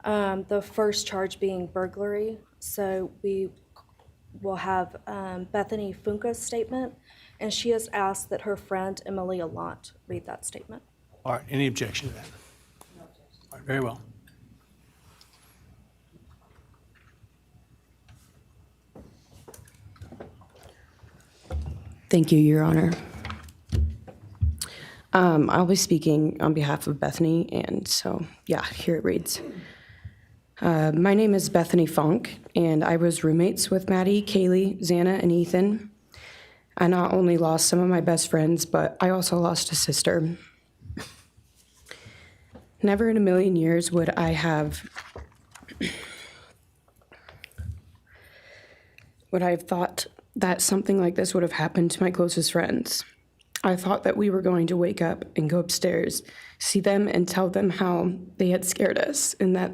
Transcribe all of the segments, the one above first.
The first charge being burglary. So we will have Bethany Funke's statement, and she has asked that her friend Emily Allant read that statement. All right, any objection to that? No objection. All right, very well. Thank you, Your Honor. I'll be speaking on behalf of Bethany, and so, yeah, here it reads. My name is Bethany Funke, and I was roommates with Maddie, Kaylee, Xana, and Ethan. I not only lost some of my best friends, but I also lost a sister. Never in a million years would I have thought that something like this would have happened to my closest friends. I thought that we were going to wake up and go upstairs, see them and tell them how they had scared us and that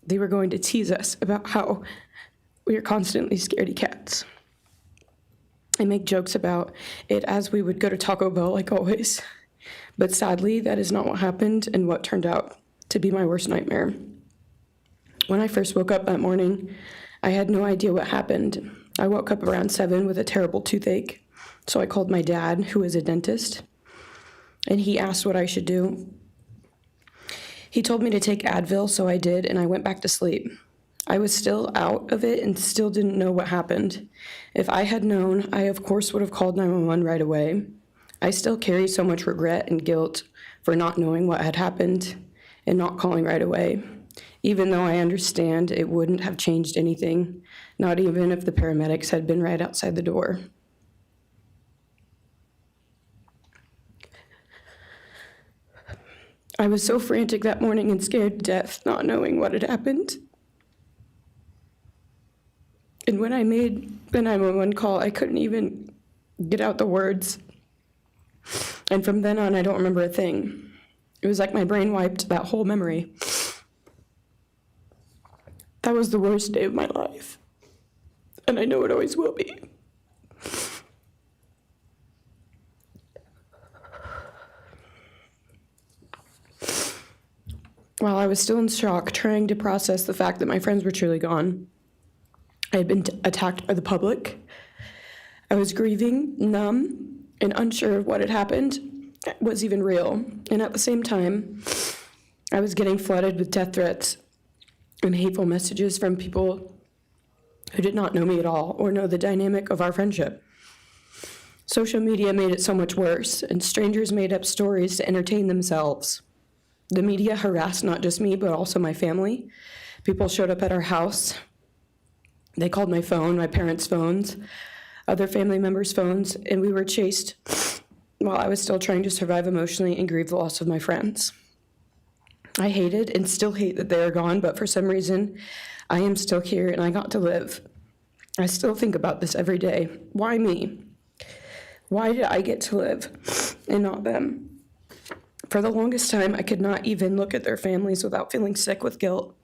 they were going to tease us about how we are constantly scaredy cats. I make jokes about it as we would go to Taco Bell like always. But sadly, that is not what happened and what turned out to be my worst nightmare. When I first woke up that morning, I had no idea what happened. I woke up around 7 with a terrible toothache, so I called my dad, who is a dentist, and he asked what I should do. He told me to take Advil, so I did, and I went back to sleep. I was still out of it and still didn't know what happened. If I had known, I of course would have called 911 right away. I still carry so much regret and guilt for not knowing what had happened and not calling right away, even though I understand it wouldn't have changed anything, not even if the paramedics had been right outside the door. I was so frantic that morning and scared to death, not knowing what had happened. And when I made the 911 call, I couldn't even get out the words. And from then on, I don't remember a thing. It was like my brain wiped that whole memory. That was the worst day of my life. And I know it always will be. While I was still in shock, trying to process the fact that my friends were truly gone, I had been attacked by the public. I was grieving, numb, and unsure of what had happened was even real. And at the same time, I was getting flooded with death threats and hateful messages from people who did not know me at all or know the dynamic of our friendship. Social media made it so much worse, and strangers made up stories to entertain themselves. The media harassed not just me, but also my family. People showed up at our house. They called my phone, my parents' phones, other family members' phones, and we were chased while I was still trying to survive emotionally and grieve the loss of my friends. I hated and still hate that they are gone, but for some reason, I am still here and I got to live. I still think about this every day. Why me? Why did I get to live and not them? For the longest time, I could not even look at their families without feeling sick with guilt.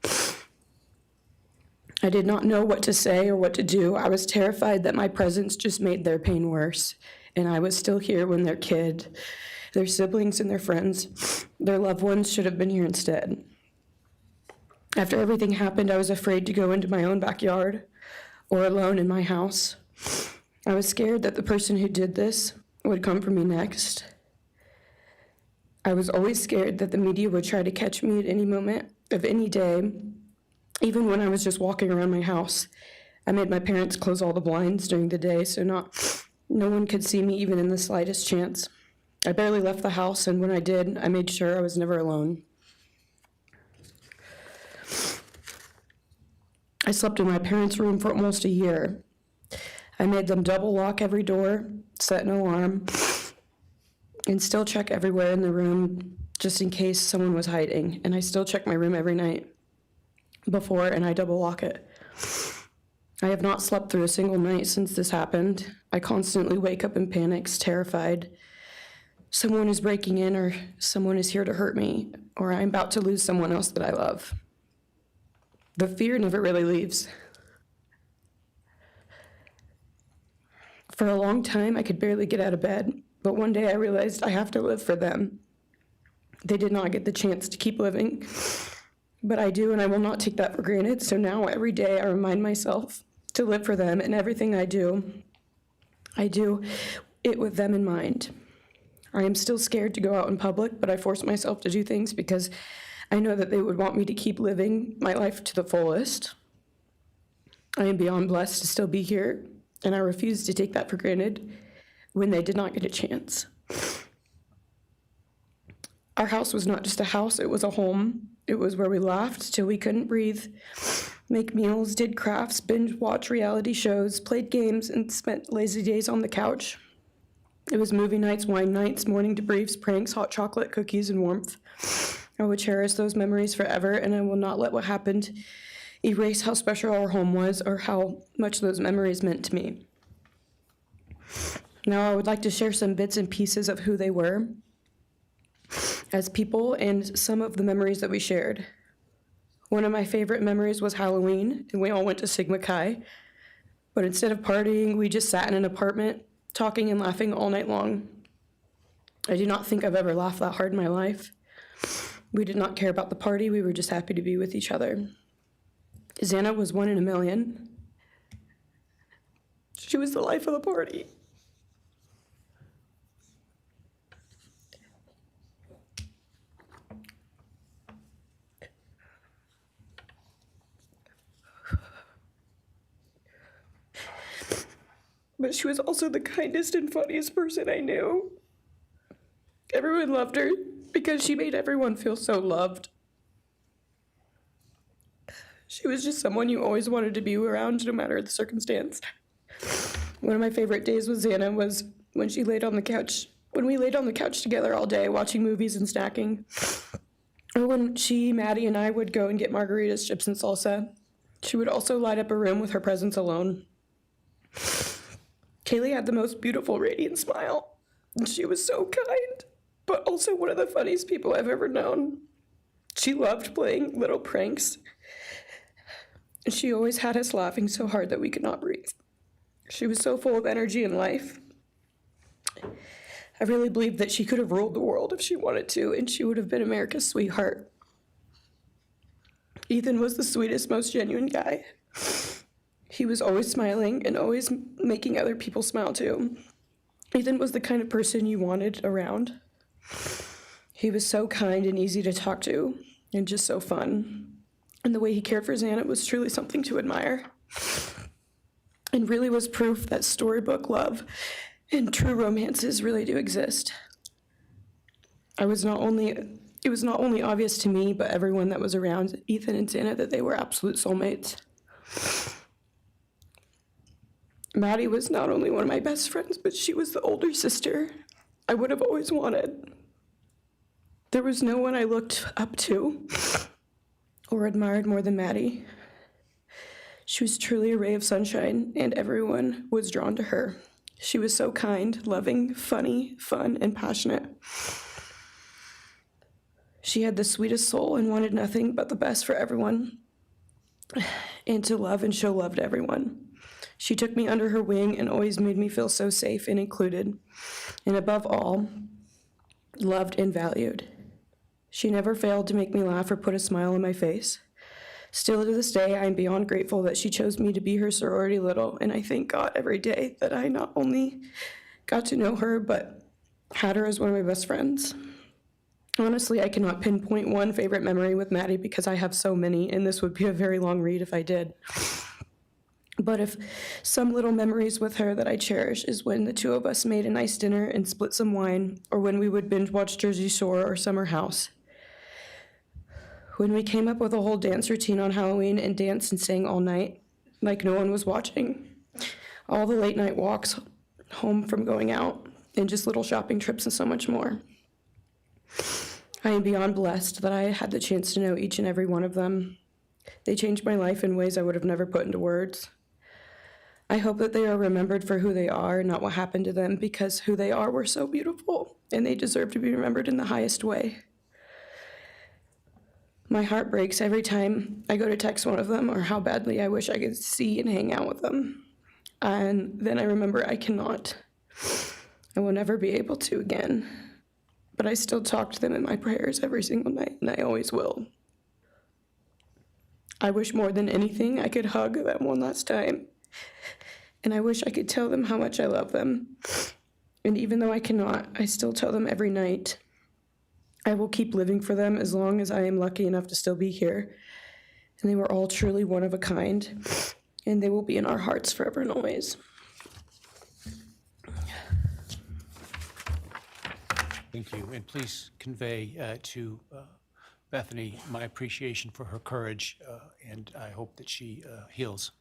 I did not know what to say or what to do. I was terrified that my presence just made their pain worse, and I was still here when their kid, their siblings and their friends, their loved ones should have been here instead. After everything happened, I was afraid to go into my own backyard or alone in my house. I was scared that the person who did this would come for me next. I was always scared that the media would try to catch me at any moment of any day, even when I was just walking around my house. I made my parents close all the blinds during the day so no one could see me even in the slightest chance. I barely left the house, and when I did, I made sure I was never alone. I slept in my parents' room for almost a year. I made them double lock every door, set an alarm, and still check everywhere in the room just in case someone was hiding. And I still check my room every night before, and I double lock it. I have not slept through a single night since this happened. I constantly wake up in panics, terrified. Someone is breaking in, or someone is here to hurt me, or I'm about to lose someone else that I love. The fear never really leaves. For a long time, I could barely get out of bed, but one day I realized I have to live for them. They did not get the chance to keep living, But I do, and I will not take that for granted. So now every day I remind myself to live for them, and everything I do it with them in mind. I am still scared to go out in public, but I force myself to do things because I know that they would want me to keep living my life to the fullest. I am beyond blessed to still be here, and I refuse to take that for granted when they did not get a chance. Our house was not just a house, it was a home. It was where we laughed till we couldn't breathe, make meals, did crafts, binge watch reality shows, played games, and spent lazy days on the couch. It was movie nights, wine nights, morning debriefs, pranks, hot chocolate, cookies, and warmth. I would cherish those memories forever, and I will not let what happened erase how special our home was or how much those memories meant to me. Now I would like to share some bits and pieces of who they were as people and some of the memories that we shared. One of my favorite memories was Halloween, and we all went to Sigma Chi. But instead of partying, we just sat in an apartment, talking and laughing all night long. I do not think I've ever laughed that hard in my life. We did not care about the party, we were just happy to be with each other. Xana was 1 in a million. She was the life of the party. But she was also the kindest and funniest person I knew. Everyone loved her because she made everyone feel so loved. She was just someone you always wanted to be around, no matter the circumstance. One of my favorite days with Xana was when she laid on the couch, when we laid on the couch together all day, watching movies and snacking. Or when she, Maddie, and I would go and get margaritas, chips, and salsa. She would also light up a room with her presence alone. Kaylee had the most beautiful, radiant smile, and she was so kind, but also one of the funniest people I've ever known. She loved playing little pranks, and she always had us laughing so hard that we could not breathe. She was so full of energy and life. I really believe that she could have ruled the world if she wanted to, and she would have been America's sweetheart. Ethan was the sweetest, most genuine guy. He was always smiling and always making other people smile too. Ethan was the kind of person you wanted around. He was so kind and easy to talk to and just so fun. And the way he cared for Xana was truly something to admire. And really was proof that storybook love and true romances really do exist. It was not only obvious to me, but everyone that was around Ethan and Xana that they were absolute soulmates. Maddie was not only one of my best friends, but she was the older sister I would have always wanted. There was no one I looked up to or admired more than Maddie. She was truly a ray of sunshine, and everyone was drawn to her. She was so kind, loving, funny, fun, and passionate. She had the sweetest soul and wanted nothing but the best for everyone, and to love and show love to everyone. She took me under her wing and always made me feel so safe and included, and above all, loved and valued. She never failed to make me laugh or put a smile on my face. Still to this day, I am beyond grateful that she chose me to be her sorority little, and I thank God every day that I not only got to know her, but had her as one of my best friends. Honestly, I cannot pinpoint one favorite memory with Maddie because I have so many, and this would be a very long read if I did. But if some little memories with her that I cherish is when the two of us made a nice dinner and split some wine, or when we would binge watch Jersey Shore or Summer House. When we came up with a whole dance routine on Halloween and danced and sang all night, like no one was watching. All the late night walks home from going out, and just little shopping trips and so much more. I am beyond blessed that I had the chance to know each and every one of them. They changed my life in ways I would have never put into words. I hope that they are remembered for who they are, not what happened to them, because who they are were so beautiful, and they deserve to be remembered in the highest way. My heart breaks every time I go to text one of them or how badly I wish I could see and hang out with them. And then I remember I cannot. I will never be able to again. But I still talk to them in my prayers every single night, and I always will. I wish more than anything I could hug them one last time. And I wish I could tell them how much I love them. And even though I cannot, I still tell them every night. I will keep living for them as long as I am lucky enough to still be here. And they were all truly one of a kind. And they will be in our hearts forever and always. Thank you. And please convey to Bethany my appreciation for her courage, and I hope that she heals.